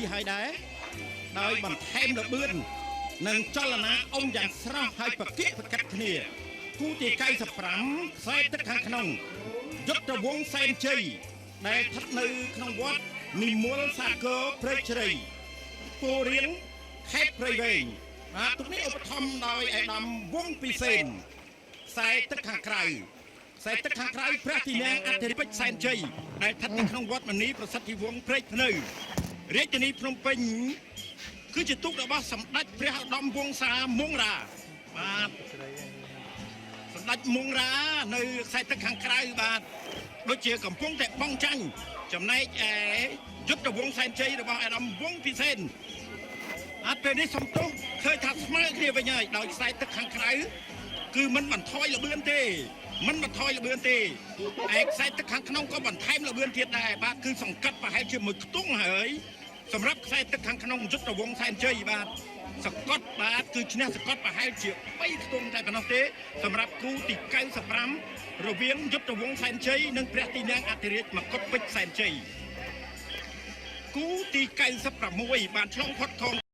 ទីហើយដែរដោយបន្ថែមលបឿននិងចលនាអង្គយ៉ាងស្រស់ហើយប្រកៀកប្រកាត់គ្នាគូទី95ខ្សែទឹកខាងក្នុងយុទ្ធវង្សសែនជ័យដែលស្ថិតនៅក្នុងវត្តនិមលសាគរព្រៃជ្រៃពូរៀងខេត្តព្រៃវែងបាទទុកនេះឧបត្ថម្ភដោយឯកឧត្តមវងពិសេនខ្សែទឹកខាងក្រៅខ្សែទឹកខាងក្រៅព្រះទីន័ងអធិរាជសែនជ័យដែលស្ថិតនៅក្នុងវត្តមនីប្រសិទ្ធិវង្សព្រែកភ្នៅរាជធានីភ្នំពេញគឺជាទូករបស់សម្ដេចព្រះឧត្តមវង្សាមុងរាបាទសម្ដេចមុងរានៅខ្សែទឹកខាងក្រៅបាទដូចជាកំពុងតែបងចាញ់ចំណែកឯយុទ្ធវង្សសែនជ័យរបស់អាដាមវងពិសេនអត់ពេលនេះសំទោសឃើញថាស្មើគ្នាវិញហើយដោយខ្សែទឹកខាងក្រៅគឺมันបន្ថយលបឿនទេมันបន្ថយលបឿនទេឯខ្សែទឹកខាងក្នុងក៏បន្ថែមលបឿនទៀតដែរបាទគឺសង្កត់ប្រហែលជាមួយខ្ទង់ហើយសម្រាប់ខ្សែទឹកខាងក្នុងយុទ្ធវង្សសែនជ័យបាទសកត់បាទគឺឈ្នះសកត់ប្រហែលជា3ខ្ទង់តែប៉ុណ្ណោះទេសម្រាប់គូទី95រវាងយុទ្ធវង្សសែនជ័យនិងព្រះទីន័ងអធិរាជមកុដពេជ្រសែនជ័យគូទី96បានឆ្លងផុតថង